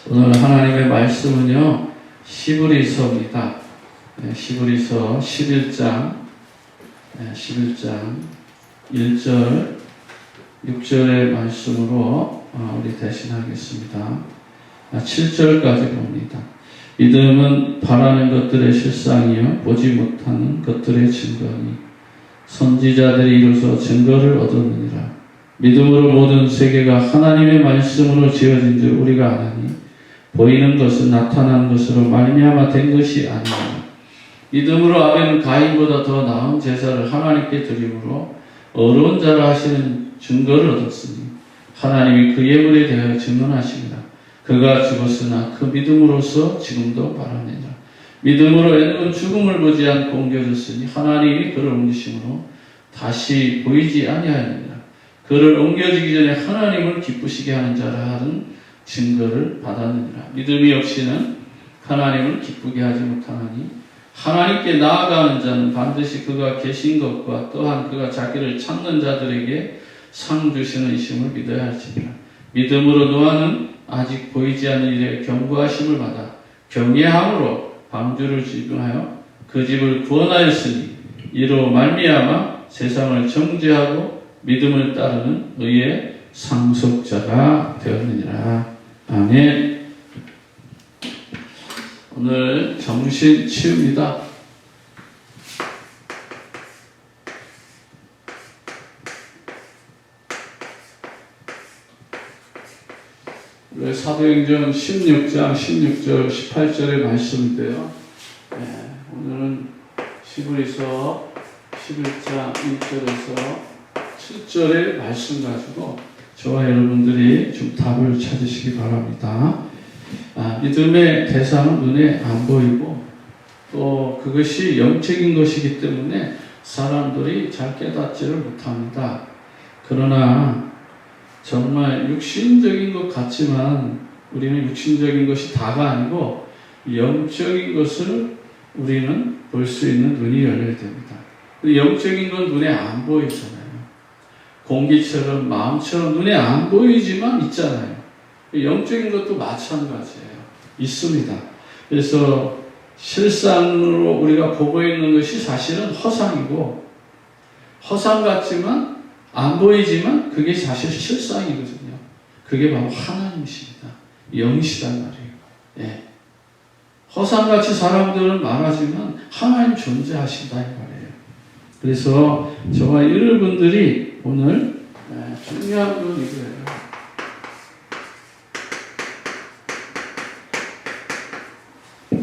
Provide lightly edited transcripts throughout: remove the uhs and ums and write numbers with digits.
오늘 하나님의 말씀은요, 히브리서입니다. 히브리서 11장 1절, 6절의 말씀으로 우리 대신하겠습니다. 7절까지 봅니다. 믿음은 바라는 것들의 실상이요 보지 못하는 것들의 증거니 선지자들이 이루어서 증거를 얻었느니라. 믿음으로 모든 세계가 하나님의 말씀으로 지어진 줄 우리가 아나니 보이는 것은 나타난 것으로 말미암아 된 것이 아니라 믿음으로 아벨은 가인보다 더 나은 제사를 하나님께 드림으로 어려운 자라 하시는 증거를 얻었으니 하나님이 그 예물에 대하여 증언하십니다. 그가 죽었으나 그 믿음으로서 지금도 바라느니라. 믿음으로 에녹은 죽음을 보지 않고 옮겨졌으니 하나님이 그를 옮기심으로 다시 보이지 아니하였느니라. 그를 옮겨지기 전에 하나님을 기쁘시게 하는 자라 하는 증거를 받았느니라. 믿음이 없이는 하나님을 기쁘게 하지 못하나니 하나님께 나아가는 자는 반드시 그가 계신 것과 또한 그가 자기를 찾는 자들에게 상 주시는 이심을 믿어야 할지니라. 믿음으로 노아는 아직 보이지 않는 일에 경고하심을 받아 경외함으로 방주를 지붕하여 그 집을 구원하였으니 이로 말미암아 세상을 정죄하고 믿음을 따르는 의의 상속자가 되었느니라. 아멘. 오늘 정신 치유입니다. 사도행전 16장 16절 18절의 말씀인데요. 오늘은 히브리서 11장 1절에서 7절의 말씀 가지고 저와 여러분들이 좀 답을 찾으시기 바랍니다. 믿음의 대상은 눈에 안 보이고 또 그것이 영적인 것이기 때문에 사람들이 잘 깨닫지를 못합니다. 그러나 정말 육신적인 것 같지만 우리는 육신적인 것이 다가 아니고 영적인 것을 우리는 볼 수 있는 눈이 열려야 됩니다. 영적인 건 눈에 안 보이잖아요. 공기처럼 마음처럼 눈에 안 보이지만 있잖아요. 영적인 것도 마찬가지예요. 있습니다. 그래서 실상으로 우리가 보고 있는 것이 사실은 허상이고 허상 같지만 안 보이지만 그게 사실 실상이거든요. 그게 바로 하나님이십니다. 영이시단 말이에요. 허상같이 사람들은 말하지만 하나님 존재하신다 이 말이에요. 그래서 저와 여러분들이 오늘 중요한 건 이거예요.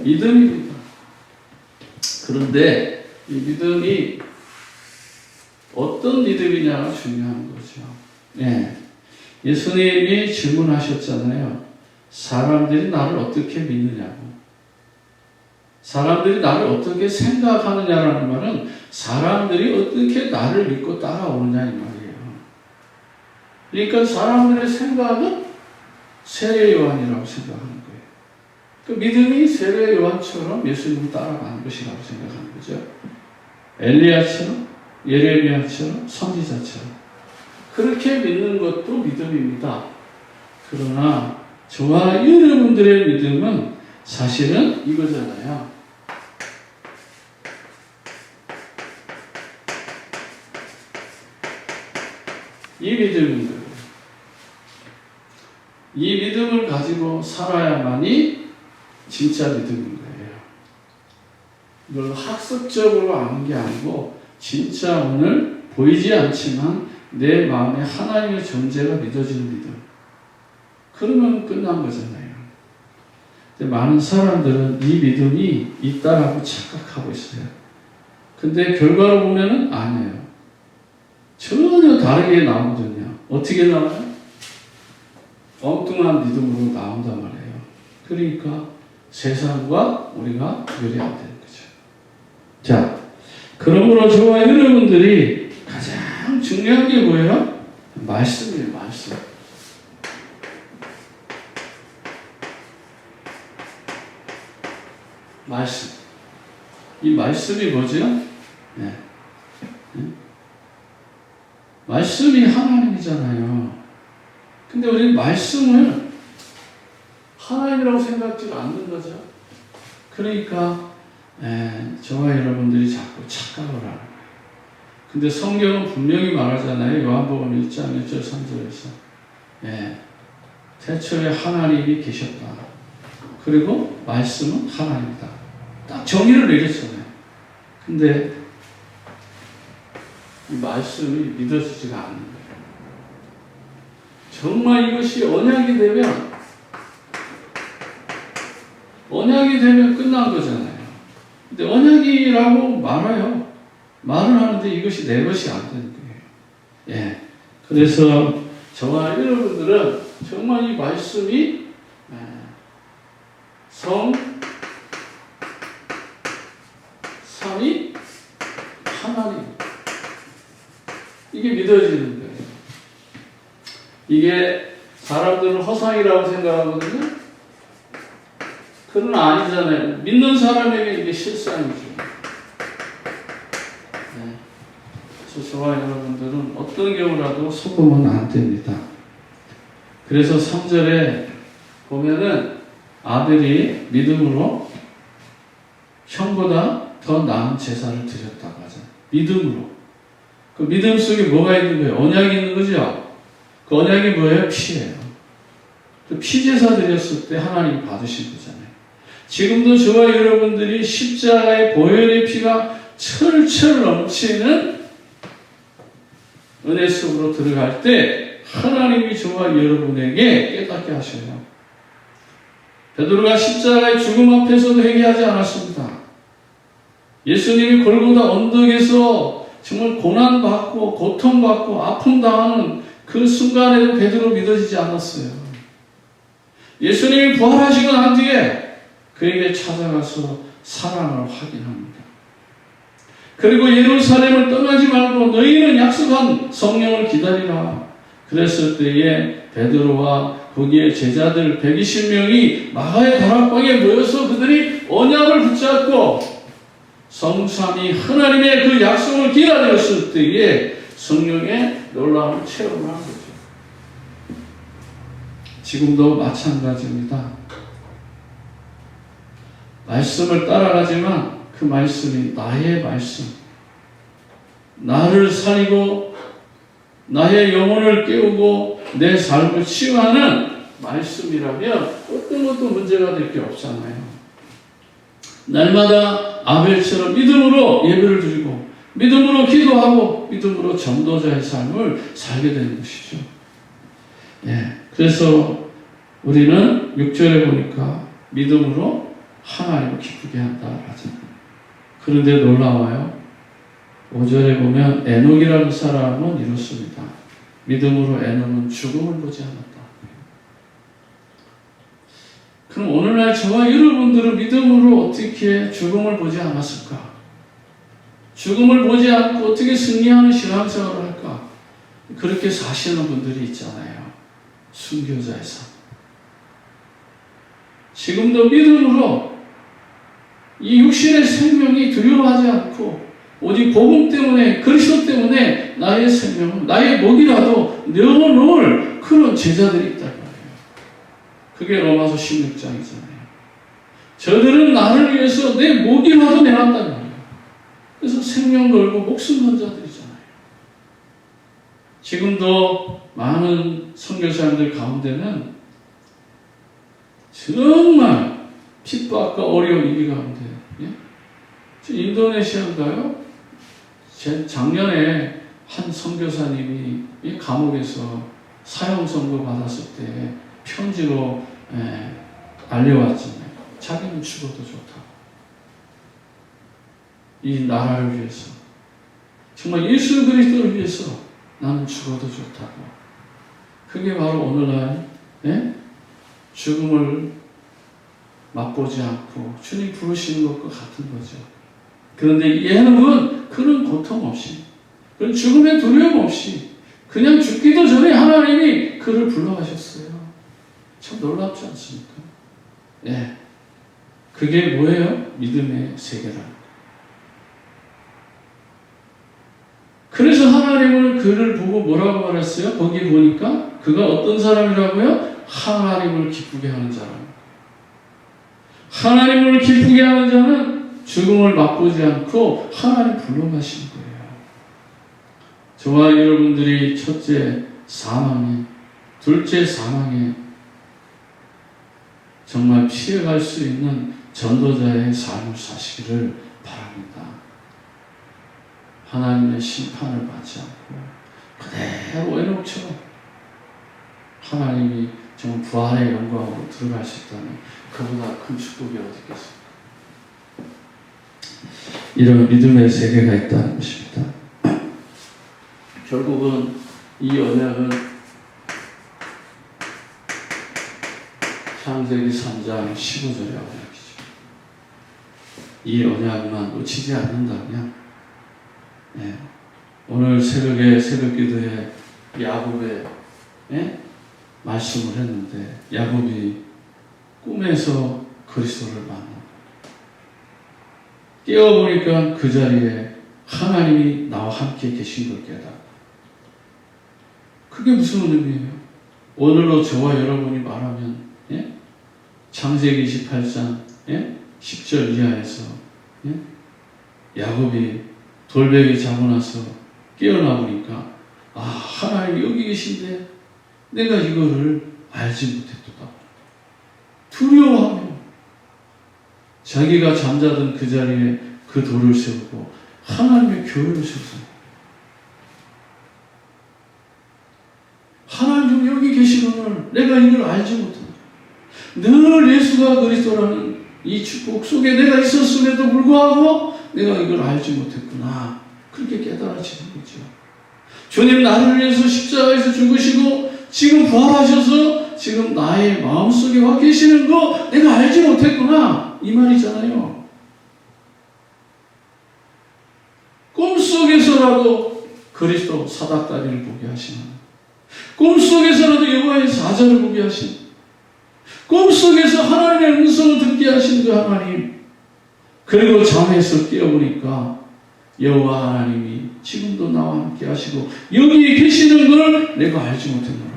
믿음입니다. 그런데 이 믿음이 어떤 믿음이냐가 중요한 거죠. 예수님이 질문하셨잖아요. 사람들이 나를 어떻게 믿느냐고. 사람들이 나를 어떻게 생각하느냐라는 말은 사람들이 어떻게 나를 믿고 따라오느냐 이 말이에요. 그러니까 사람들의 생각은 세례 요한이라고 생각하는 거예요. 그 믿음이 세례 요한처럼 예수님을 따라가는 것이라고 생각하는 거죠. 엘리야처럼 예레미야처럼 선지자처럼 그렇게 믿는 것도 믿음입니다. 그러나 저와 여러분들의 믿음은 사실은 이거잖아요. 이 믿음인 거예요. 이 믿음을 가지고 살아야만이 진짜 믿음인 거예요. 이걸 학습적으로 아는 게 아니고 진짜 오늘 보이지 않지만 내 마음에 하나님의 존재가 믿어지는 믿음. 그러면 끝난 거잖아요. 근데 많은 사람들은 이 믿음이 있다라고 착각하고 있어요. 근데 결과로 보면은 아니에요. 전혀 다르게 나오거든요. 어떻게 나와요? 엉뚱한 믿음으로 나온단 말이에요. 그러니까 세상과 우리가 구별이 안 되는 거죠. 자, 그러므로 저와 여러분들이 가장 중요한 게 뭐예요? 말씀이에요, 말씀. 말씀. 이 말씀이 뭐죠? 말씀이 하나님이잖아요. 근데 우리는 말씀을 하나님이라고 생각지가 않는 거죠. 그러니까 저와 여러분들이 자꾸 착각을 하는 거예요. 근데 성경은 분명히 말하잖아요. 요한복음 1장 1절 3절에서 태초에 하나님이 계셨다. 그리고 말씀은 하나님이다. 딱 정의를 내렸잖아요. 근데 이 말씀이 믿어지지가 않는 거예요. 정말 이것이 언약이 되면 끝난 거잖아요. 근데 언약이라고 말아요. 말을 하는데 이것이 내 것이 안 되는 거예요. 그래서 저와 여러분들은 정말 이 말씀이 성, 삼위, 하나님. 이게 믿어지는 거예요. 이게 사람들은 허상이라고 생각하거든요. 그건 아니잖아요. 믿는 사람에게 이게 실상이죠. 그래서 저와 여러분들은 어떤 경우라도 속으면 안 됩니다. 그래서 3절에 보면은 아벨이 믿음으로 형보다 더 나은 제사를 드렸다고 하잖아요. 믿음으로. 그 믿음 속에 뭐가 있는 거예요? 언약이 있는 거죠? 그 언약이 뭐예요? 피예요. 그 피제사 드렸을 때 하나님이 받으신 거잖아요. 지금도 저와 여러분들이 십자가의 보혈의 피가 철철 넘치는 은혜 속으로 들어갈 때 하나님이 저와 여러분에게 깨닫게 하셔요. 베드로가 십자가의 죽음 앞에서도 회개하지 않았습니다. 예수님이 골고다 언덕에서 정말 고난받고 고통받고 아픔당하는 그 순간에도 베드로 믿어지지 않았어요. 예수님이 부활하시고 난 뒤에 그에게 찾아가서 사랑을 확인합니다. 그리고 예루살렘을 떠나지 말고 너희는 약속한 성령을 기다리라. 그랬을 때에 베드로와 거기에 제자들 120명이 마가의 다락방에 모여서 그들이 언약을 붙잡고 성삼위 하나님의 그 약속을 기다렸을 때에 성령의 놀라운 체험을 한 거죠. 지금도 마찬가지입니다. 말씀을 따라가지만 그 말씀이 나의 말씀, 나를 살리고 나의 영혼을 깨우고 내 삶을 치유하는 말씀이라면 어떤 것도 문제가 될 게 없잖아요. 날마다 아벨처럼 믿음으로 예배를 드리고 믿음으로 기도하고 믿음으로 전도자의 삶을 살게 되는 것이죠. 그래서 우리는 6절에 보니까 믿음으로 하나님을 기쁘게 한다 하잖아요. 그런데 놀라워요. 5절에 보면 에녹이라는 사람은 이렇습니다. 믿음으로 에녹은 죽음을 보지 않았다. 그럼 오늘날 저와 여러분들은 믿음으로 어떻게 죽음을 보지 않았을까? 죽음을 보지 않고 어떻게 승리하는 신앙생활을 할까? 그렇게 사시는 분들이 있잖아요. 순교자의 삶. 지금도 믿음으로 이 육신의 생명이 두려워하지 않고 오직 복음 때문에 그리스도 때문에 나의 생명은 나의 목이라도 내어놓을 그런 제자들이 있단 말이에요. 그게 로마서 16장이잖아요. 저들은 나를 위해서 내 목이라도 내놨단 말이에요. 그래서 생명 걸고 목숨 건 자들이잖아요. 지금도 많은 선교사님들 가운데는 정말 핍박과 어려운 위기 가운데, 인도네시아인가요? 작년에 한 선교사님이 감옥에서 사형 선고 받았을 때 편지로 알려왔잖아요. 자기는 죽어도 좋다고. 이 나라를 위해서, 정말 예수 그리스도를 위해서 나는 죽어도 좋다고. 그게 바로 오늘날 죽음을 맛보지 않고 주님 부르시는 것과 같은 거죠. 그런데 얘는 그런 고통 없이, 그런 죽음의 두려움 없이 그냥 죽기도 전에 하나님이 그를 불러가셨어요. 참 놀랍지 않습니까? 그게 뭐예요? 믿음의 세계라. 그래서 하나님은 그를 보고 뭐라고 말했어요? 거기 보니까 그가 어떤 사람이라고요? 하나님을 기쁘게 하는 사람. 하나님을 기쁘게 하는 자는 죽음을 맛보지 않고 하나님 불러가시는 거예요. 저와 여러분들이 첫째 사망에, 둘째 사망에 정말 피해갈 수 있는 전도자의 삶을 사시기를 바랍니다. 하나님의 심판을 받지 않고 그대로 에녹처럼 하나님이 정말 부활의 영광으로 들어갈 수 있다는 그보다 큰 축복이 어디 있겠습니까? 이런 믿음의 세계가 있다는 것입니다. 결국은 이 언약은 창세기 3장 15절의 언약이죠. 이 언약만 놓치지 않는다면 오늘 새벽에 새벽기도에 야곱의 말씀을 했는데 야곱이 꿈에서 그리스도를 만나고 깨어보니까 그 자리에 하나님이 나와 함께 계신 걸 깨달아. 그게 무슨 의미예요? 오늘로 저와 여러분이 말하면 창세기 28장 10절 이하에서 야곱이 돌베개 자고 나서 깨어나 보니까 하나님이 여기 계신데 내가 이거를 알지 못했도다. 두려워하며 자기가 잠자던 그 자리에 그 돌을 세우고 하나님의 교회를 세우고 하나님 여기 계시는 내가 이걸 알지 못한다. 늘 예수가 그리스도라는 이 축복 속에 내가 있었음에도 불구하고 내가 이걸 알지 못했구나. 그렇게 깨달아지는 거죠. 주님 나를 위해서 십자가에서 죽으시고 지금 부활하셔서 지금 나의 마음속에 와 계시는 거 내가 알지 못했구나. 이 말이잖아요. 꿈속에서라도 그리스도 사닥다리를 보게 하시는, 꿈속에서라도 여호와의 사자를 보게 하시는, 꿈속에서 하나님의 음성을 듣게 하시는 그 하나님, 그리고 잠에서 깨어보니까 여호와 하나님이 지금도 나와 함께 하시고 여기 계시는 걸 내가 알지 못했노라고.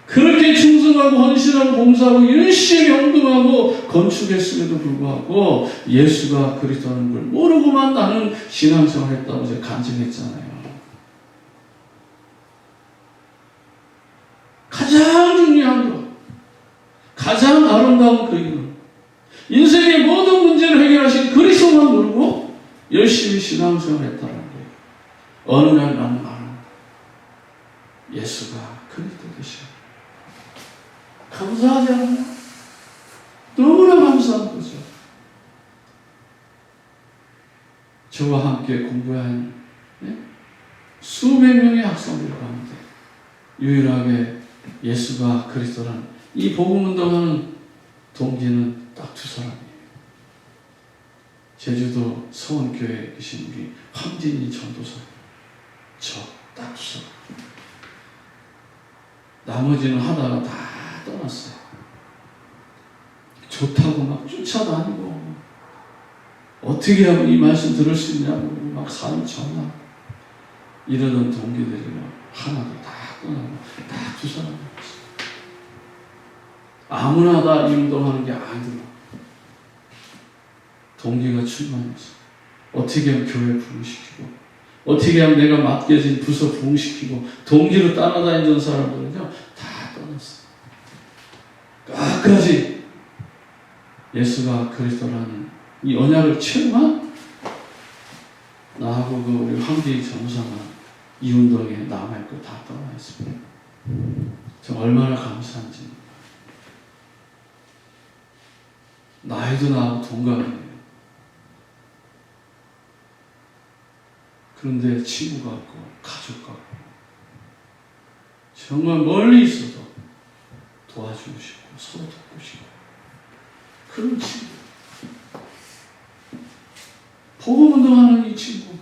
그렇게 충성하고 헌신하고 봉사하고 열심히 헌금하고 건축했음에도 불구하고 예수가 그리스도라는 걸 모르고만 나는 신앙생활을 했다고 제가 간증했잖아요. 가장 중요한 것, 가장 아름다운 그 이름, 인생의 모든 문제를 해결하신 그리스도만 모르고 열심히 신앙생활을 했다는 거예요. 어느 날 나는 아는 예수가 그리스도 되셔. 감사하지 않나요? 너무나 감사한 거죠. 저와 함께 공부한 수백 명의 학생들 가운데 유일하게 예수가 그리스도라는 이 복음운동하는 동기는 딱 두 사람이에요. 제주도 서원교회에 계신 우리 황진희 전도사, 저 딱 두 사람. 나머지는 하다가 다 떠났어요. 좋다고 막 쫓아다니고 어떻게 하면 이 말씀 들을 수 있냐고 막 사람 전화 이러던 동기들이랑 하나도 다 떠나고 다 두 사람이었어요. 아무나 다 이 운동하는 게 아니더라. 동기가 출마했어. 어떻게 하면 교회 부흥시키고 어떻게 하면 내가 맡겨진 부서 부흥시키고 동기로 따라다니던 사람들은요 다 떠났어. 끝까지 예수가 그리스도라는 이 언약을 체험한 나하고 그 우리 황대희 전사가 이 운동에 남아있고 다 떠나있습니다. 저 얼마나 감사한지. 나이도 나하고 동갑이에요. 그런데 친구 같고 가족 같고 정말 멀리 있어도 도와주고 싶고 서로 돕고 싶고 그런 친구. 복음운동하는 이 친구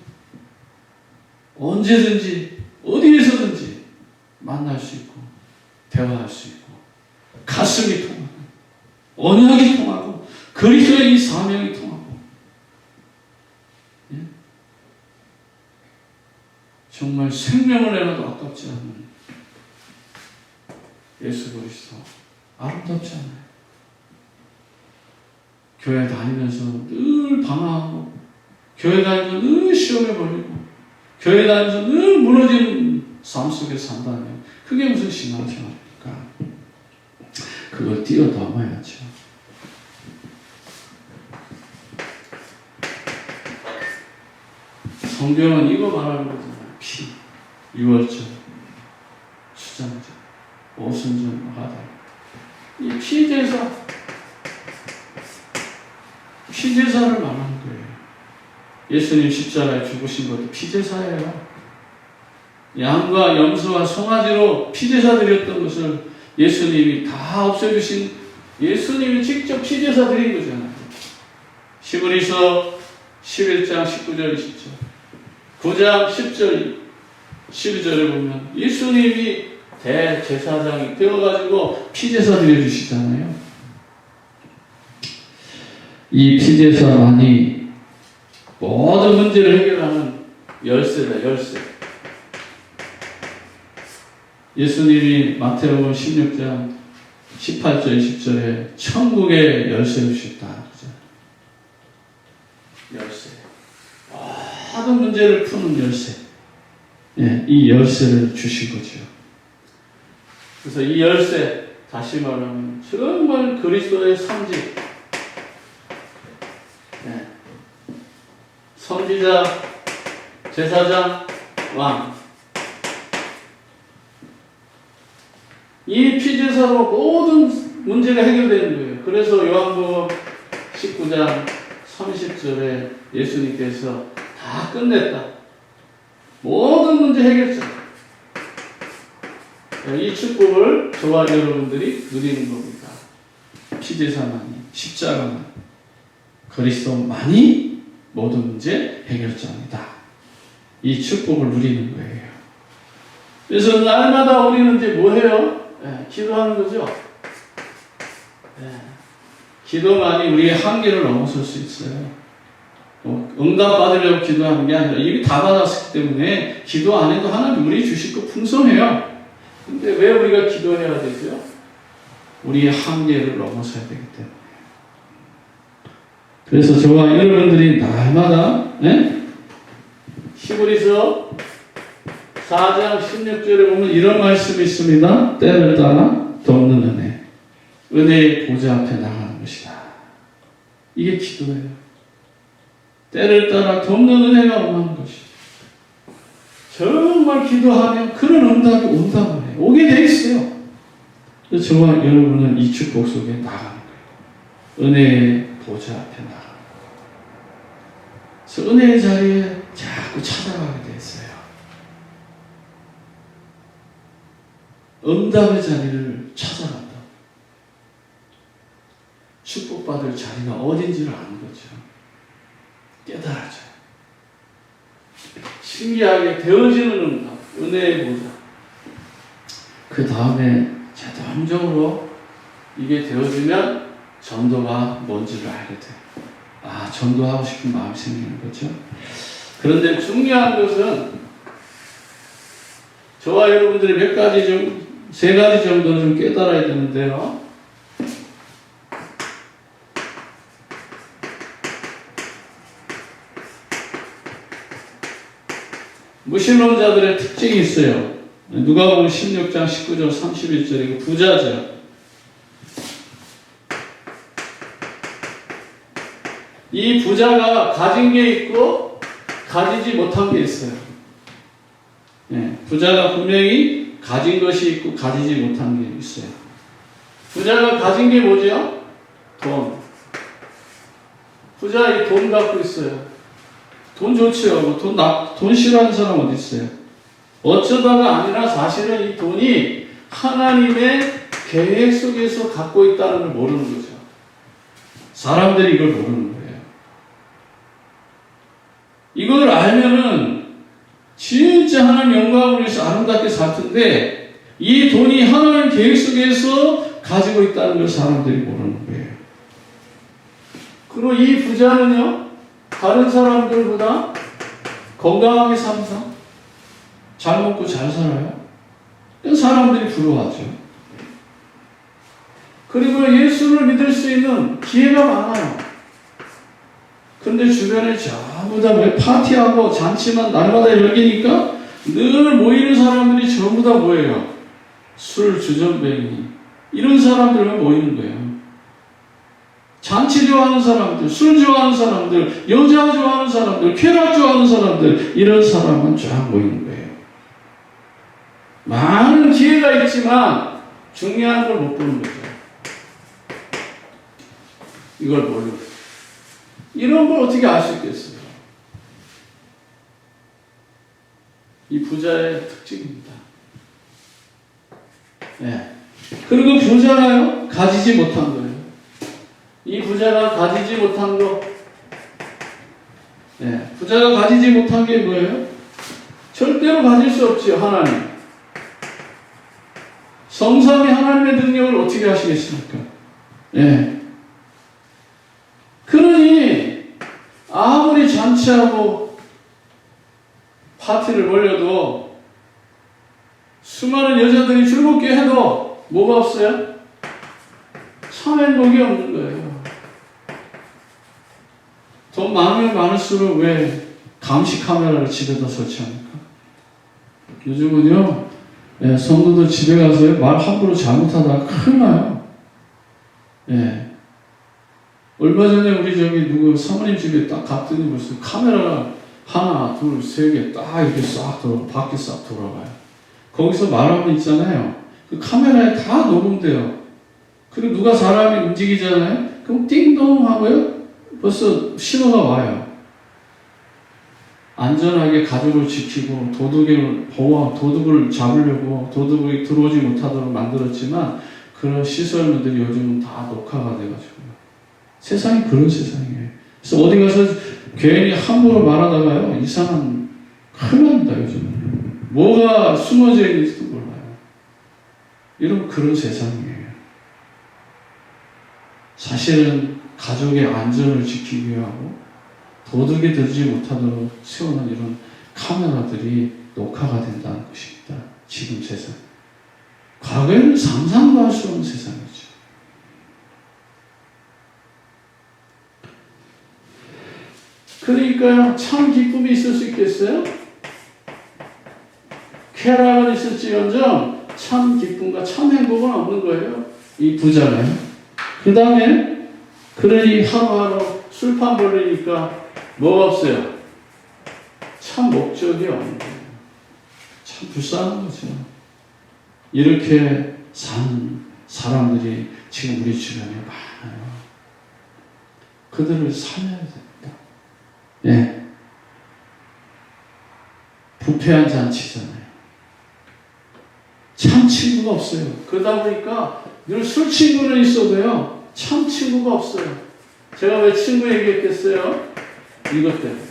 언제든지 어디에서든지 만날 수 있고 대화할 수 있고 가슴이 통하고 언약이 통하고 그리스도의 이 사명이 통하고 정말 생명을 내놔도 아깝지 않은 예수 그리스도 아름답지 않아요? 교회 다니면서 늘 방황하고, 교회 다니면서 늘 시험에 걸리고, 교회 다니면서 늘 무너진 삶 속에 산다면 그게 무슨 신앙생활입니까? 그걸 뛰어넘어야죠. 성경은 이거 말하는 거잖아요. 피, 유월절, 수장절, 오순절, 하다. 이 피제사를 말하는 거예요. 예수님 십자가에 죽으신 것도 피제사예요. 양과 염소와 송아지로 피제사 드렸던 것을 예수님이 다 없애주신, 예수님이 직접 피제사 드린 거잖아요. 히브리서 11장 19절 20절 9장 10절 12절에 보면 예수님이 대제사장이 되어가지고 피제사 드려주시잖아요. 이 피제사만이 모든 문제를 해결하는 열쇠다, 열쇠. 예수님이 마태복음 16장 18절 20절에 천국의 열쇠를 주셨다. 그죠? 열쇠. 모든 문제를 푸는 열쇠. 예, 이 열쇠를 주신 거죠. 그래서 이 열쇠, 다시 말하면 정말 그리스도의 선지, 예, 선지자, 제사장, 왕, 이 피제사로 모든 문제가 해결되는 거예요. 그래서 요한복음 19장 30절에 예수님께서 다 끝냈다. 모든 문제 해결자. 이 축복을 저와 여러분들이 누리는 겁니다. 피제사만이, 십자가만, 그리스도만이 모든 문제 해결자입니다. 이 축복을 누리는 거예요. 그래서 날마다 우리는 이제 뭐 해요? 기도하는 거죠. 기도만이 우리의 한계를 넘어설 수 있어요. 응답받으려고 기도하는 게 아니라 이미 다 받았기 때문에 기도 안 해도 하나님 우리 주실 거 풍성해요. 근데 왜 우리가 기도해야 되죠? 우리의 한계를 넘어서야 되기 때문에. 그래서 저와 여러분들이 날마다 히브리서 4장 16절에 보면 이런 말씀이 있습니다. 때를 따라 돕는 은혜. 은혜의 보좌 앞에 나가는 것이다. 이게 기도예요. 때를 따라 돕는 은혜가 오는 것이. 정말 기도하면 그런 응답이 온단 말이에요. 오게 돼 있어요. 그래서 저와 여러분은 이 축복 속에 나가는 거예요. 은혜의 보좌 앞에 나가는 거예요. 그래서 은혜의 자리에 자꾸 찾아가게 돼 있어요. 응답의 자리를 찾아간다. 축복받을 자리가 어딘지를 아는 거죠. 깨달아져요. 신기하게 되어지는 응답, 은혜의 보좌. 그 다음에 자동적으로 이게 되어지면 전도가 뭔지를 알게 돼요. 아, 전도하고 싶은 마음이 생기는 거죠. 그런데 중요한 것은 저와 여러분들이 몇 가지 세 가지 정도는 좀 깨달아야 되는데요. 무신론자들의 특징이 있어요. 누가복음 16장 19절 31절에 부자죠. 이 부자가 가진 게 있고 가지지 못한 게 있어요. 부자가 분명히 가진 것이 있고 가지지 못한 게 있어요. 부자가 가진 게 뭐죠? 돈. 부자 이 돈 갖고 있어요. 돈 좋지요. 돈 싫어하는 사람 어디 있어요? 어쩌다가 아니라 사실은 이 돈이 하나님의 계획 속에서 갖고 있다는 걸 모르는 거죠. 사람들이 이걸 모르는 거예요. 이걸 알면은 진짜 하나님 영광을 위해서 아름답게 살 텐데 이 돈이 하나님 계획 속에서 가지고 있다는 걸 사람들이 모르는 거예요. 그리고 이 부자는요, 다른 사람들보다 건강하게 삽니다. 잘 먹고 잘 살아요. 사람들이 부러워하죠. 그리고 예수를 믿을 수 있는 기회가 많아요. 근데 주변에 전부 다 왜 파티하고 잔치만 날마다 열기니까 늘 모이는 사람들이 전부 다 뭐예요? 술, 주전뱅이. 이런 사람들만 모이는 거예요. 잔치 좋아하는 사람들, 술 좋아하는 사람들, 여자 좋아하는 사람들, 쾌락 좋아하는 사람들, 이런 사람은 쫙 모이는 거예요. 많은 기회가 있지만 중요한 걸 못 보는 거죠. 이걸 모르고. 이런 걸 어떻게 알 수 있겠어요? 이 부자의 특징입니다. 네. 그리고 부자가요, 가지지 못한 거예요. 이 부자가 가지지 못한 거, 네. 부자가 가지지 못한 게 뭐예요? 절대로 가질 수 없지요, 하나님. 성삼위 하나님의 능력을 어떻게 하시겠습니까? 네. 그러니, 아무리 잔치하고 파티를 벌려도 수많은 여자들이 즐겁게 해도 뭐가 없어요? 참 행복이 없는 거예요. 돈 많으면 많을수록 왜 감시 카메라를 집에다 설치합니까? 요즘은요, 예, 성도들 집에 가서 말 함부로 잘못하다가 큰일 나요. 예. 얼마 전에 우리 누구 사모님 집에 딱 갔더니 무슨 카메라가 하나, 둘, 세 개 딱 이렇게 싹 밖에 싹 돌아가요. 거기서 말하면 있잖아요. 그 카메라에 다 녹음돼요. 그리고 누가 사람이 움직이잖아요. 그럼 띵동 하고요. 벌써 신호가 와요. 안전하게 가족을 지키고 도둑을 잡으려고 도둑이 들어오지 못하도록 만들었지만 그런 시설물들이 요즘은 다 녹화가 돼가지고 세상이 그런 세상이에요. 그래서 어디 가서 괜히 함부로 말하다가요 이상한 큰일 납니다. 요즘은 뭐가 숨어져 있는지도 몰라요. 이런 그런 세상이에요. 사실은 가족의 안전을 지키기 위하고 도둑이 들지 못하도록 세우는 이런 카메라들이 녹화가 된다는 것입니다. 지금 세상. 과거에는 상상도 할 수 없는 세상이죠. 그러니까요, 참 기쁨이 있을 수 있겠어요? 쾌락은 있을지언정 참 기쁨과 참 행복은 없는 거예요. 이 부자는. 그 다음에 그러니 하루하루 술판 벌리니까 뭐가 없어요? 참 목적이 없는 거예요. 참 불쌍한 거죠. 이렇게 사는 사람들이 지금 우리 주변에 많아요. 그들을 살려야 됩니다. 예. 부패한 잔치잖아요. 참 친구가 없어요. 그러다 보니까 늘 술 친구는 있어도요, 참 친구가 없어요. 제가 왜 친구 얘기했겠어요? 이것 때문에.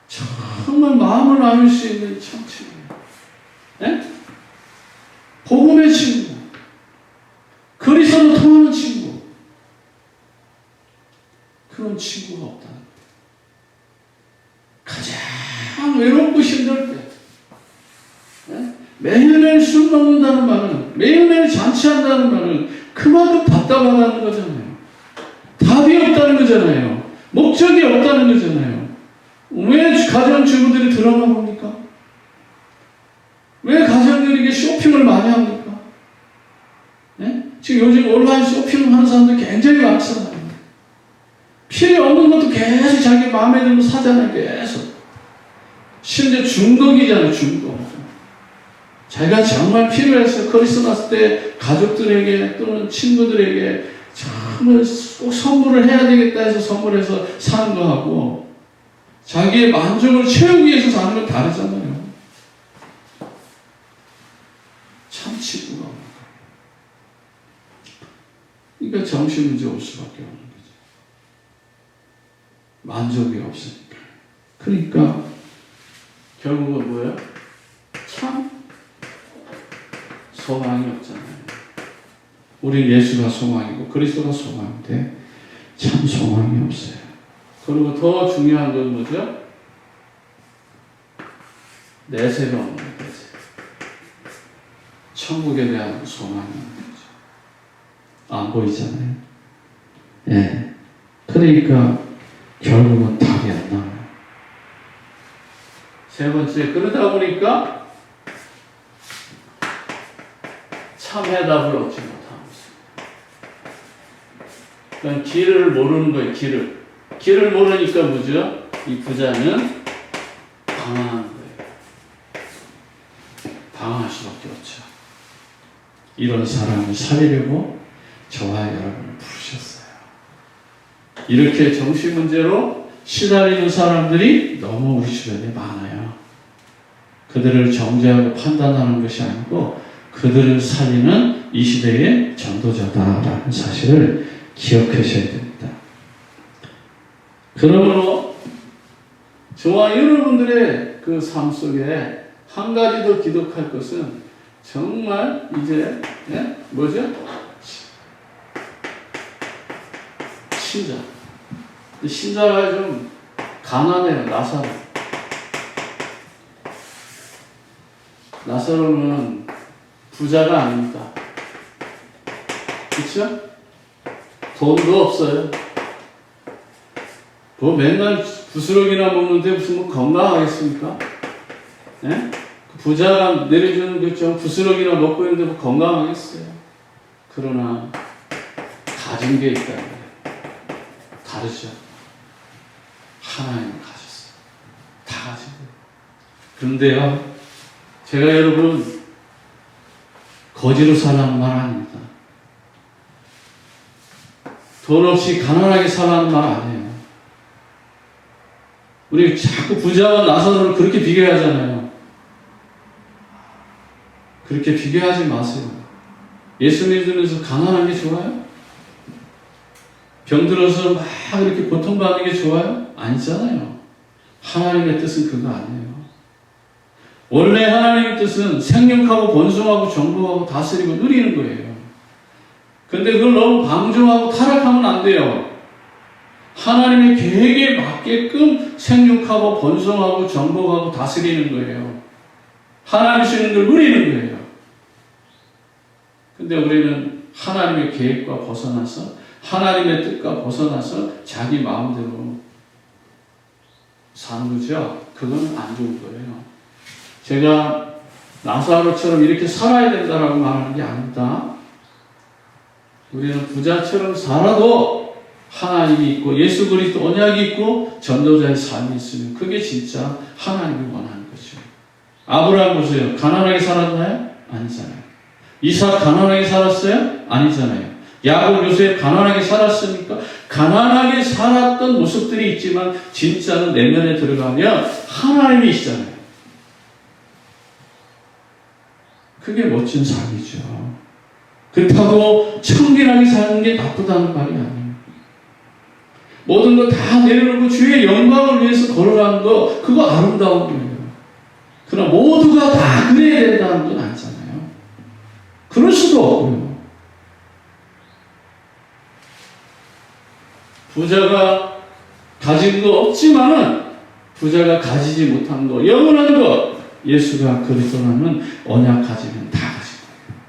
정말 마음을 나눌 수 있는 참 친구예요. 네? 복음의 친구. 그리스도로 통하는 친구. 그런 친구가 없다는 거예요. 가장 외롭고 힘들 때, 네? 매일매일 술 먹는다는 말은, 매일매일 잔치한다는 말은 그만큼 답답하다는 거잖아요. 답이 없다는 거잖아요. 목적이 없다는 거잖아요. 왜 가정주부들이 드라마 봅니까? 왜 가정들에게 쇼핑을 많이 합니까? 네? 지금 요즘 온라인 쇼핑을 하는 사람들 굉장히 많잖아요. 필요 없는 것도 계속 자기 마음에 들면 사잖아요. 계속. 심지어 중독이잖아요. 중독. 자기가 정말 필요해서 크리스마스 때 가족들에게 또는 친구들에게 정말 꼭 선물을 해야 되겠다 해서 선물해서 사는 거하고 자기의 만족을 채우기 위해서 사는 건 다르잖아요. 참 친구가 없는 거예요. 그러니까 정신문제 올 수밖에 없는 거죠. 만족이 없으니까. 그러니까 결국은 뭐예요? 참 소망이 없잖아요. 우리 예수가 소망이고 그리스도가 소망인데 참 소망이 없어요. 그리고 더 중요한 건 뭐죠? 내세가 없는 거죠. 천국에 대한 소망이 없는 거죠. 안 보이잖아요. 예. 그러니까 결국은 답이 안 나와요. 세 번째, 그러다 보니까 참 해답을 얻지 못하고 있습니다. 그러니까 길을 모르는 거예요, 길을. 길을 모르니까 뭐죠? 이 부자는 방황하는 거예요. 방황할 수밖에 없죠. 이런 사람을 살리려고 저와 여러분을 부르셨어요. 이렇게 정신 문제로 시달리는 사람들이 너무 우리 주변에 많아요. 그들을 정죄하고 판단하는 것이 아니고 그들을 살리는 이 시대의 전도자다라는 사실을 기억하셔야 됩니다. 그러므로 저와 여러분들의 그 삶 속에 한 가지 더 기록할 것은 정말 이제 뭐죠? 신자. 신자가 좀 가난해요. 나사로는 부자가 아닙니다. 그렇죠? 돈도 없어요. 뭐 맨날 부스러기나 먹는데 무슨 뭐 건강하겠습니까? 네? 부자가 내려주는 것처럼 부스러기나 먹고 있는데 뭐 건강하겠어요? 그러나 가진 게 있다는 거예요. 다르죠. 하나님은 가졌어요. 다 가진 거예요. 그런데요, 제가 여러분 거지로 살라는 말 아닙니다. 돈 없이 가난하게 살라는 말 아니에요. 우리 자꾸 부자와 나사로를 그렇게 비교하잖아요. 그렇게 비교하지 마세요. 예수 믿으면서 가난한 게 좋아요? 병들어서 막 이렇게 고통받는 게 좋아요? 아니잖아요. 하나님의 뜻은 그거 아니에요. 원래 하나님의 뜻은 생육하고 번성하고 정복하고 다스리고 누리는 거예요. 근데 그걸 너무 방종하고 타락하면 안 돼요. 하나님의 계획에 맞게끔 생육하고 번성하고 정복하고 다스리는 거예요. 하나님 주시는 걸 누리는 거예요. 근데 우리는 하나님의 계획과 벗어나서 하나님의 뜻과 벗어나서 자기 마음대로 사는 거죠. 그건 안 좋은 거예요. 제가 나사로처럼 이렇게 살아야 된다라고 말하는 게 아닙니다. 우리는 부자처럼 살아도 하나님이 있고 예수 그리스도 언약이 있고 전도자의 삶이 있으면 그게 진짜 하나님이 원하는 거죠. 아브라함 보세요. 가난하게 살았나요? 아니잖아요. 이삭 가난하게 살았어요? 아니잖아요. 야곱 요셉 가난하게 살았습니까? 가난하게 살았던 모습들이 있지만 진짜는 내면에 들어가면 하나님이시잖아요. 그게 멋진 삶이죠. 그렇다고 청결하게 사는 게 나쁘다는 말이 아니에요. 모든 거 다 내려놓고 주의 영광을 위해서 걸어가는 거, 그거 아름다운 거예요. 그러나 모두가 다 그래야 된다는 건 아니잖아요. 그럴 수도 없고요. 부자가 가진 거 없지만은 부자가 가지지 못한 거, 영원한 거, 예수가 그리스도라는 언약 가지면 다 가진 거예요.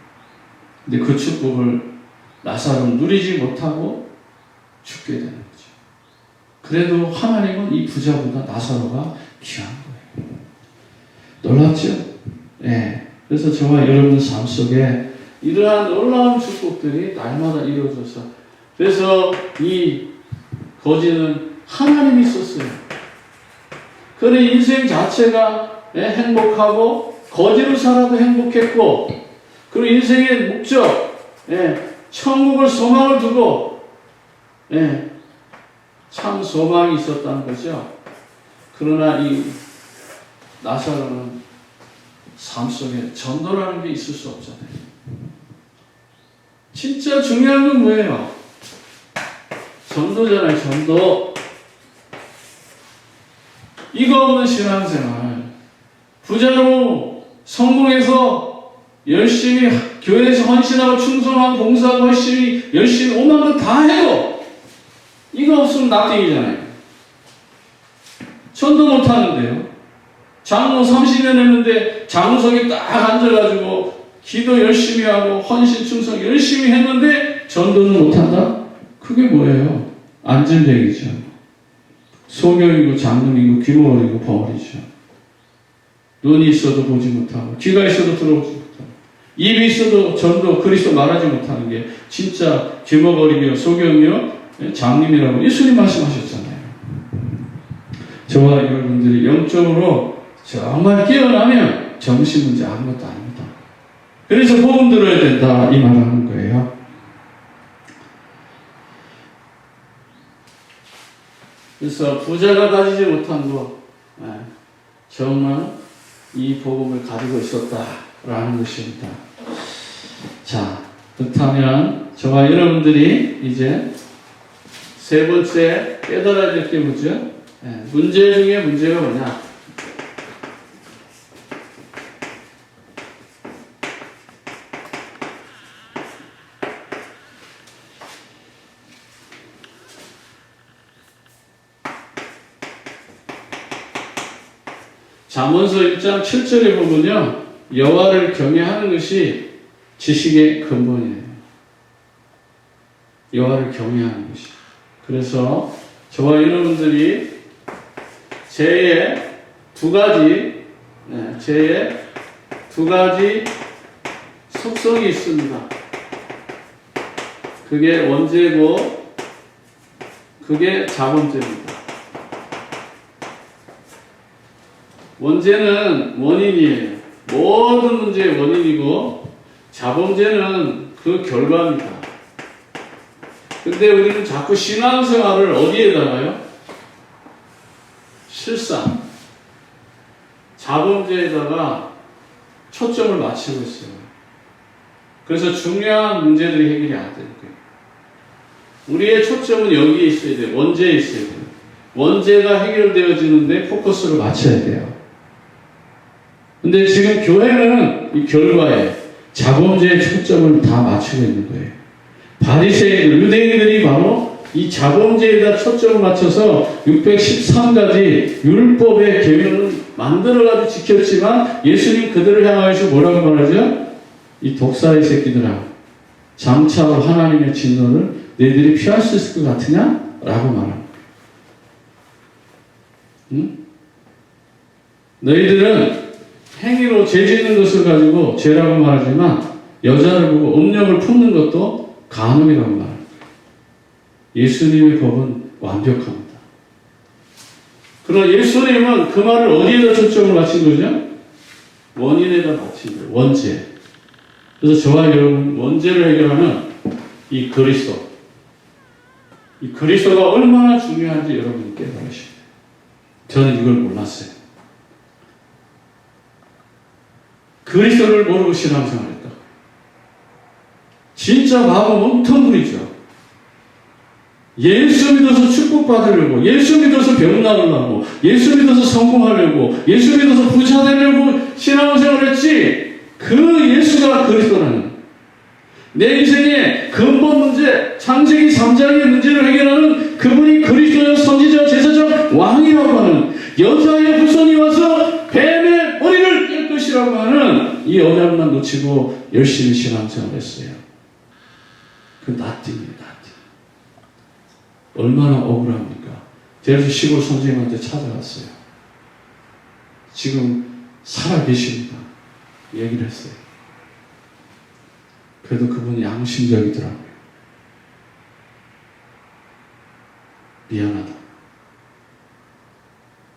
근데 그 축복을 나사로는 누리지 못하고 죽게 되는 거죠. 그래도 하나님은 이 부자보다 나사로가 귀한 거예요. 놀랍죠? 네. 그래서 저와 여러분 삶 속에 이러한 놀라운 축복들이 날마다 이루어져서, 그래서 이 거지는 하나님이 있었어요. 그는 인생 자체가 행복하고 거지로 살아도 행복했고, 그리고 인생의 목적, 천국을 소망을 두고 참 소망이 있었다는 거죠. 그러나 이 나사로는 삶 속에 전도라는 게 있을 수 없잖아요. 진짜 중요한 건 뭐예요? 전도잖아요. 전도. 이거 없는 신앙생활, 부자로 성공해서 열심히 교회에서 헌신하고 충성하고 봉사하고 열심히 오만 건 다 해도 이거 없으면 낙띵이잖아요. 전도 못 하는데요. 장로 30년 했는데 장로석에 딱 앉아가지고 기도 열심히 하고 헌신 충성 열심히 했는데 전도는 못 한다? 그 그게 뭐예요? 안진뱅이죠. 소경이고 장님이고 귀머거리고 벙어리죠. 눈이 있어도 보지 못하고 귀가 있어도 들어보지 못하고 입이 있어도 전도 그리스도 말하지 못하는 게 진짜 귀머거리며 소경이요 장님이라고 예수님 말씀하셨잖아요. 저와 여러분들이 영적으로 정말 깨어나면 정신 문제 아무것도 아닙니다. 그래서 복음 들어야 된다 이 말을 하는 거예요. 그래서 부자가 가지지 못한 것 정말 이 복음을 가지고 있었다라는 것입니다. 자, 그렇다면 저와 여러분들이 이제 세 번째 깨달아야 될 게 뭐죠? 문제 중에 문제가 뭐냐? 잠언서 1장 7절에 보면요. 여호와를 경외하는 것이 지식의 근본이에요. 여호와를 경외하는 것이. 그래서 저와 여러분들이 죄의 두 가지 속성이 있습니다. 그게 원죄고 그게 자범죄입니다. 원죄는 원인이에요. 모든 문제의 원인이고 자범죄는 그 결과입니다. 근데 우리는 자꾸 신앙생활을 어디에다가요? 실상 자범죄에다가 초점을 맞추고 있어요. 그래서 중요한 문제들이 해결이 안 되는 거예요. 우리의 초점은 여기에 있어야 돼요. 원죄에 있어야 돼요. 원죄가 해결되어지는데 포커스를 맞춰야 돼요. 근데 지금 교회는 이 결과에 자범죄의 초점을 다 맞추고 있는 거예요. 바리새인들, 유대인들이 바로 이 자범죄에다 초점을 맞춰서 613가지 율법의 계명을 만들어가지고 지켰지만 예수님 그들을 향하여서 뭐라고 말하죠? 이 독사의 새끼들아, 장차로 하나님의 진노를 너희들이 피할 수 있을 것 같으냐? 라고 말합니다. 응? 너희들은 행위로 죄 짓는 것을 가지고 죄라고 말하지만 여자를 보고 음욕을 품는 것도 간음이라고 말합니다. 예수님의 법은 완벽합니다. 그러나 예수님은 그 말을 어디에다 초점을 맞춘 거죠? 원인에다 맞춘 거예요. 원죄. 그래서 저와 여러분 원죄를 해결하는 이 그리스도. 이 그리스도가 얼마나 중요한지 여러분이 깨달으셔야 돼요. 저는 이걸 몰랐어요. 그리스도를 모르고 신앙생활했다. 진짜 바보 멍텅구리죠. 예수 믿어서 축복받으려고, 예수 믿어서 병 나으려고, 예수 믿어서 성공하려고, 예수 믿어서 부자 되려고 신앙생활했지. 그 예수가 그리스도라는 내 인생의 근본 문제, 창세기 3장의 문제를 해결하는 그분이 그리스도여 선지자 제사장 왕이라고 하는 여자의 후손이 와서 뱀의 머리를 깰 것이라고 하는 이 언약만 놓치고 열심히 신앙생활했어요. 그 나띵이에요. 나띵. 얼마나 억울합니까? 제가 시골 선생님한테 찾아갔어요. 지금 살아계십니다. 얘기를 했어요. 그래도 그분이 양심적이더라고요. 미안하다.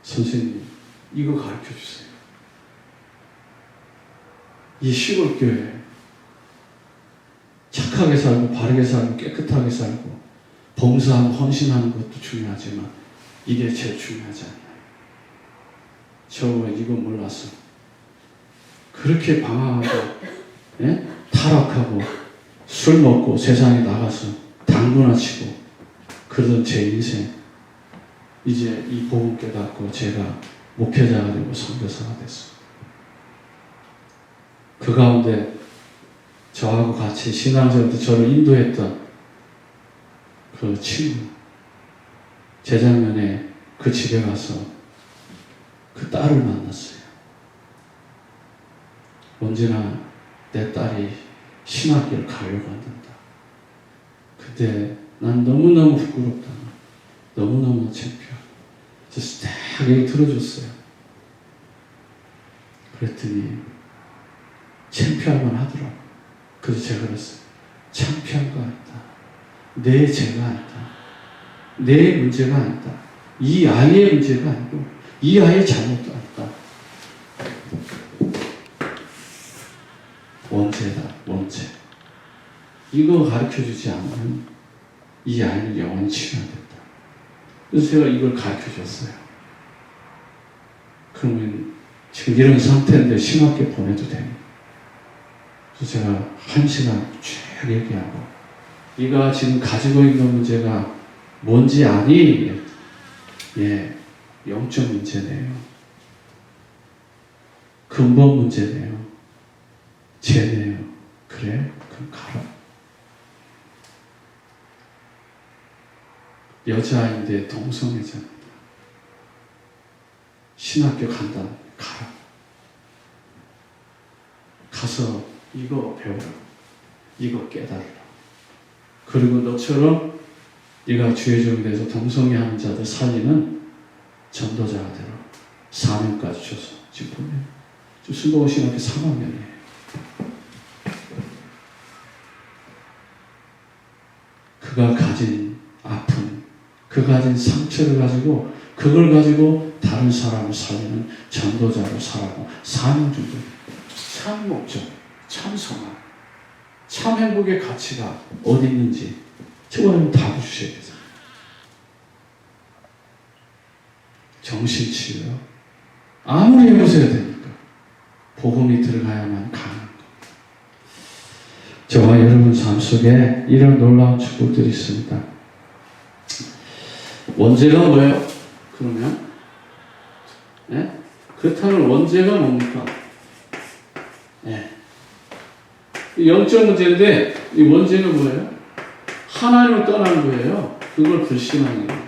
선생님, 이거 가르쳐 주세요. 이 시골교회 착하게 살고 바르게 살고 깨끗하게 살고 봉사하고 헌신하는 것도 중요하지만 이게 제일 중요하지 않나요? 저 이거 몰랐어. 그렇게 방황하고 타락하고 술 먹고 세상에 나가서 당구나 치고 그러던 제 인생 이제 이 복음 깨닫고 제가 목회자가 되고 선교사가 됐어요. 그 가운데 저하고 같이 신앙생활 때 저를 인도했던 그 친구 재작년에 그 집에 가서 그 딸을 만났어요. 언제나 내 딸이 신학교를 가려고 한단다. 그때 난 너무너무 부끄럽다. 너무너무 창피하다. 그래서 딱 얘기 들어줬어요. 그랬더니 창피할만 하더라고. 그래서 제가 그랬어요. 창피한 거 아니다. 내 죄가 아니다. 내 문제가 아니다. 이 아이의 문제가 아니고 이 아이의 잘못도 아니다. 원죄다. 원죄. 이거 가르쳐주지 않으면 이 아이는 영원히 치료된다. 그래서 제가 이걸 가르쳐줬어요. 그러면 지금 이런 상태인데 심하게 보내도 됩니다. 그래서 제가 1시간 쭉 얘기하고 네가 지금 가지고 있는 문제가 뭔지 아니? 예, 영적 문제네요. 근본 문제네요. 죄네요. 그래? 그럼 가라. 여자아이인데 동성애자입니다. 신학교 간다. 가라. 가서 이거 배우라. 이거 깨달으라. 그리고 너처럼 네가 주의 종이 돼서 동성애 하는 자들 살리는 전도자가 되라. 4년까지 줘서 지금 보면 순복음 신학교 3학년이에요. 그가 가진 아픔, 그가 가진 상처를 가지고 그걸 가지고 다른 사람을 살리는 전도자로 살아고 4년 정도 참 목적, 참 성화, 참 행복의 가치가 어디 있는지 저거는 다 주셔야 되죠. 정신치료 아무리 해보셔야 되니까 복음이 들어가야만 가능한 겁니다. 저와 여러분 삶 속에 이런 놀라운 축복들이 있습니다. 원죄가 뭐예요? 그러면 네? 그렇다면 원죄가 뭡니까? 네. 영적 문제인데 이 원죄가 뭐예요? 하나님을 떠나는 거예요. 그걸 불신하는 거예요.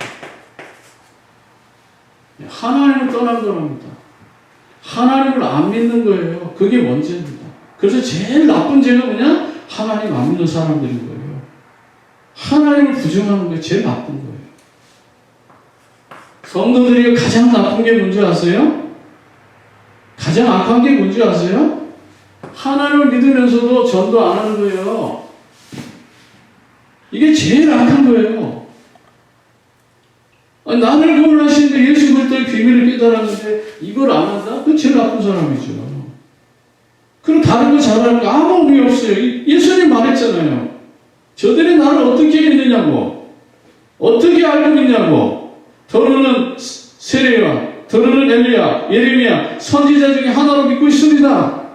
하나님을 떠난 거랍니다. 하나님을 안 믿는 거예요. 그게 원죄입니다. 그래서 제일 나쁜 죄가 뭐냐? 하나님 안 믿는 사람들인 거예요. 하나님을 부정하는 게 제일 나쁜 거예요. 성도들이 가장 나쁜 게 뭔지 아세요? 가장 악한 게 뭔지 아세요? 하나님을 믿으면서도 전도 안 하는 거예요. 이게 제일 악한 거예요. 아니, 나를 구원하시는데 예수 그리스도의 비밀을 깨달았는데 이걸 안 한다? 그건 제일 나쁜 사람이죠. 그럼 다른 거 잘하는 거 아무 의미 없어요. 예수님 말했잖아요. 저들이 나를 어떻게 믿느냐고. 어떻게 알고 믿냐고. 더러는 세례와 더러는 엘리야, 예레미야 선지자 중에 하나로 믿고 있습니다.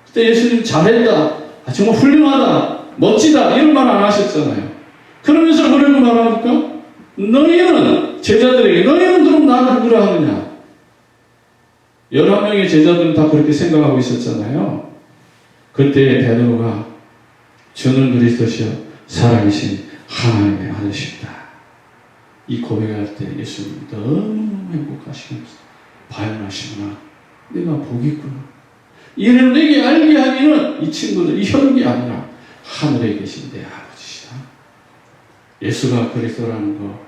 그때 예수님 잘했다. 정말 훌륭하다. 멋지다. 이런 말 안 하셨잖아요. 그러면서 뭐라고 말합니까? 너희는 제자들에게 너희는 그럼 나를 누구라 하느냐? 11명의 제자들은 다 그렇게 생각하고 있었잖아요. 그때 베드로가 주는 그리스도시여 살아계신 하나님의 아들이십니다. 이 고백할 때 예수님이 너무 행복하시면서 바연하시구나. 내가 복이 있구나. 이를 내게 알게 하기는 이 친구들, 이 혈육이 아니라 하늘에 계신 내 아버지시다. 예수가 그리스도라는 거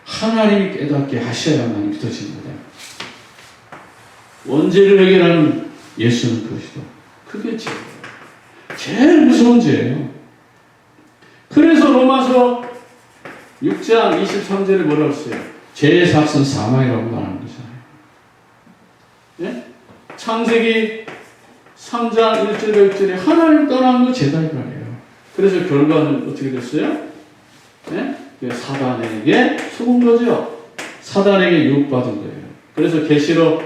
하나님이 깨닫게 하셔야만 믿어지는 거다. 원죄를 해결하는 예수는 그리스도. 그게 제일 무서운 죄예요. 그래서 로마서 6장 23절에 뭐라고 써요? 죄의 삭은 사망이라고 말하는 거잖아요. 예? 창세기 3장 1절에 6절에 하나님 떠난 거 죄다 이거예요. 그래서 결과는 어떻게 됐어요? 예? 사단에게 속은 거죠. 사단에게 유혹받은 거예요. 그래서 계시록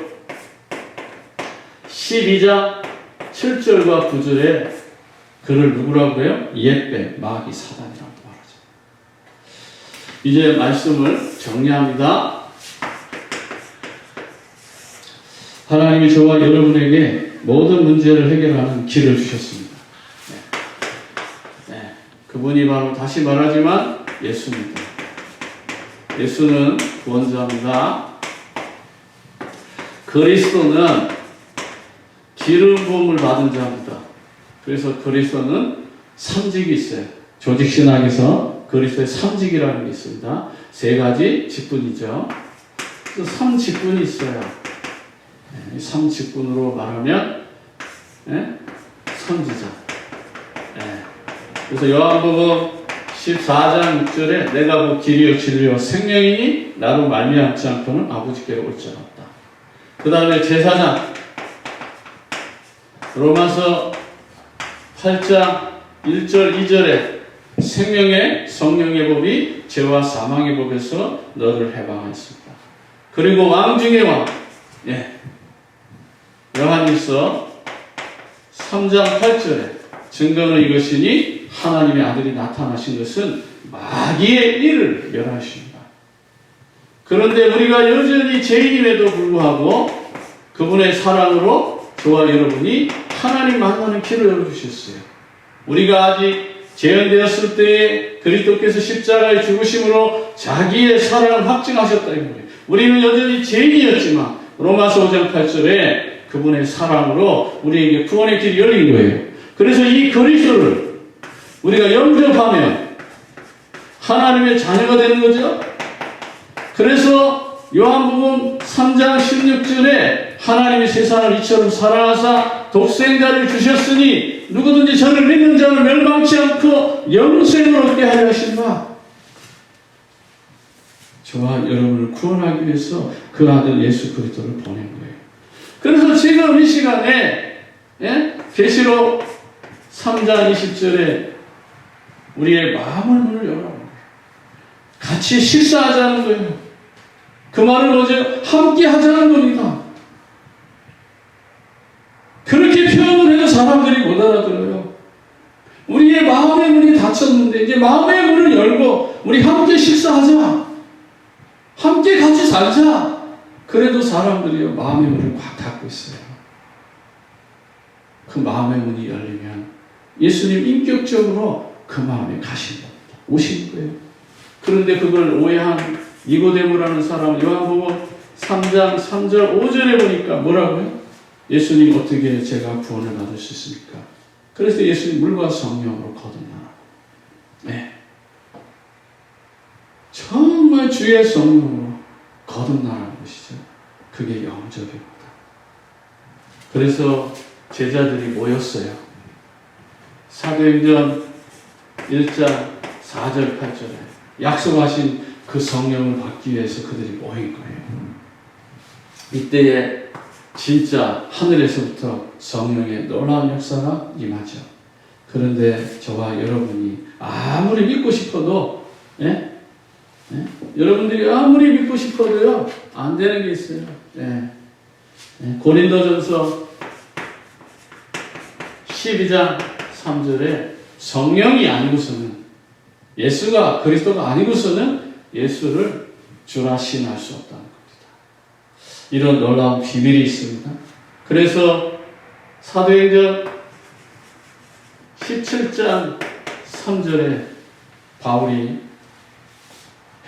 12장 7절과 9절에 그를 누구라고 해요? 옛뱀, 마귀, 사단이라고 말하죠. 이제 말씀을 정리합니다. 하나님이 저와 여러분에게 모든 문제를 해결하는 길을 주셨습니다. 네. 그분이 바로 다시 말하지만 예수입니다. 예수는 구원자입니다. 그리스도는 기름 부음을 받은 자입니다. 그래서 그리스도는 삼직이 있어요. 조직신학에서 그리스도의 삼직이라는 게 있습니다. 세 가지 직분이죠. 또 삼직분이 있어요. 삼직분으로 말하면 선지자. 그래서 요한복음 14장 6절에 내가 곧 길이요 진리요 생명이니 나로 말미암지 않고는 아버지께로 올 자 없다. 그 다음에 제사장 로마서 8장 1절 2절에 생명의 성령의 법이 죄와 사망의 법에서 너를 해방하였습니다. 그리고 왕 중의 왕 요한일서 3장 8절에 증거는 이것이니 하나님의 아들이 나타나신 것은 마귀의 일을 멸하십니다. 그런데 우리가 여전히 죄인임에도 불구하고 그분의 사랑으로 저와 여러분이 하나님 만나는 길을 열어주셨어요. 우리가 아직 재현되었을 때에 그리스도께서 십자가의 죽으심으로 자기의 사랑을 확증하셨다 이거예요. 우리는 여전히 죄인이었지만 로마서 5장 8절에 그분의 사랑으로 우리에게 구원의 길이 열린 거예요. 그래서 이 그리스도를 우리가 영접하면 하나님의 자녀가 되는 거죠. 그래서 요한복음 3장 16절에 하나님이 세상을 이처럼 사랑하사 독생자를 주셨으니 누구든지 저를 믿는 자는 멸망치 않고 영생을 얻게 하려 하신다. 저와 여러분을 구원하기 위해서 그 아들 예수 그리스도를 보낸 거예요. 그래서 지금 이 시간에 계시록 3장 20절에 우리의 마음을 문을 열어라. 같이 식사하자는 거예요. 그 말은 뭐죠? 함께 하자는 겁니다. 그렇게 표현을 해도 사람들이 못 알아들어요. 우리의 마음의 문이 닫혔는데 이제 마음의 문을 열고 우리 함께 식사하자. 함께 같이 살자. 그래도 사람들이 마음의 문을 꽉 닫고 있어요. 그 마음의 문이 열리면 예수님 인격적으로 그 마음에 가신 겁니다. 오신 거예요. 그런데 그걸 오해한 니고데모라는 사람은 요한복음 3장 3절 5절에 보니까 뭐라고요? 예수님 어떻게 제가 구원을 받을 수 있습니까? 그래서 예수님 물과 성령으로 거듭나라. 정말 주의 성령으로 거듭나라는 것이죠. 그게 영접입니다. 그래서 제자들이 모였어요. 사도행전 1장 4절 8절에 약속하신 그 성령을 받기 위해서 그들이 모인 거예요. 이때에 진짜 하늘에서부터 성령의 놀라운 역사가 임하죠. 그런데 저와 여러분이 아무리 믿고 싶어도 여러분들이 아무리 믿고 싶어도요 안 되는 게 있어요. 고린도전서 12장 3절에 성령이 아니고서는 예수가 그리스도가 아니고서는 예수를 주라 시인할 수 없다는 겁니다. 이런 놀라운 비밀이 있습니다. 그래서 사도행전 17장 3절에 바울이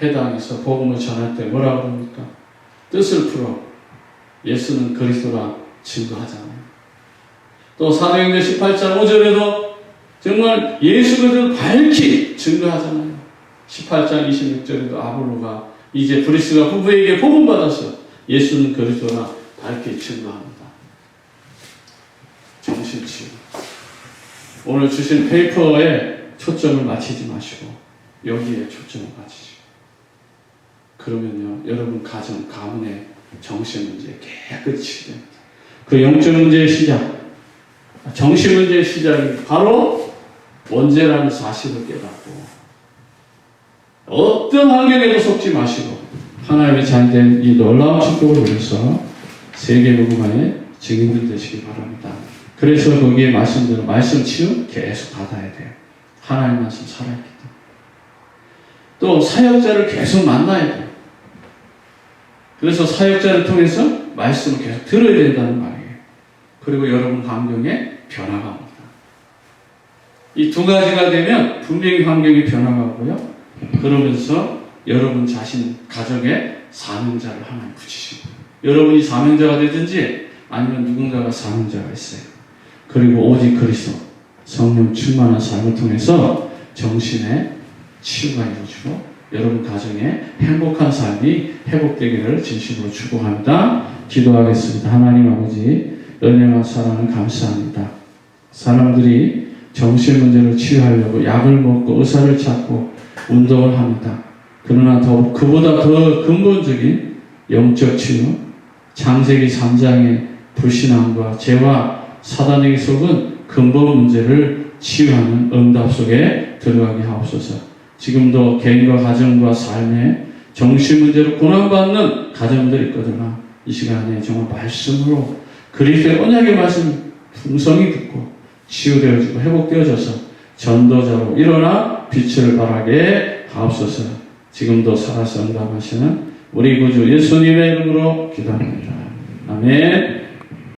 회당에서 복음을 전할 때 뭐라고 합니까? 뜻을 풀어 예수는 그리스도라 증거하잖아요. 또 사도행전 18장 5절에도 정말 예수 그리스도를 밝히 증거하잖아요. 18장 26절에도 아볼로가 이제 브리스가 부부에게 복음 받아서 예수는 그리스도라 밝히 증거합니다. 정신치유. 오늘 주신 페이퍼에 초점을 맞추지 마시고 여기에 초점을 맞추시고 그러면요 여러분 가정, 가문의 정신 문제 깨끗이 됩니다. 그 영적 문제의 시작, 정신 문제의 시작이 바로 원죄라는 사실을 깨닫고 어떤 환경에도 속지 마시고 하나님의 자녀된 이 놀라운 축복을 위해서 세계복음화의 증인들 되시기 바랍니다. 그래서 거기에 말씀대로 말씀 치유 계속 받아야 돼요. 하나님 말씀 살아있기 때문에. 또 사역자를 계속 만나야 돼요. 그래서 사역자를 통해서 말씀을 계속 들어야 된다는 말이에요. 그리고 여러분 환경에 변화가 옵니다. 이 두 가지가 되면 분명히 환경에 변화가 오고요. 그러면서 여러분 자신 가정에 사명자를 하나님 붙이시고 여러분이 사명자가 되든지 아니면 누군가가 사명자가 있어요. 그리고 오직 그리스도 성령 충만한 삶을 통해서 정신의 치유가 이루어지고 여러분 가정에 행복한 삶이 회복되기를 진심으로 축복합니다. 기도하겠습니다. 하나님 아버지, 은혜와 사랑을 감사합니다. 사람들이 정신 문제를 치유하려고 약을 먹고 의사를 찾고 운동을 합니다. 그러나 그보다 더 근본적인 영적 치유, 창세기 3장의 불신앙과 죄와 사단에게 속은 근본 문제를 치유하는 응답 속에 들어가게 하옵소서. 지금도 개인과 가정과 삶에 정신 문제로 고난받는 가정들이 있거든요. 이 시간에 정말 말씀으로 그리스도의 언약의 말씀 풍성히 듣고 치유되어지고 회복되어져서 전도자로 일어나 빛을 발하게 하옵소서. 지금도 살아서 응답하시는 우리 구주 예수님의 이름으로 기도합니다. 아멘.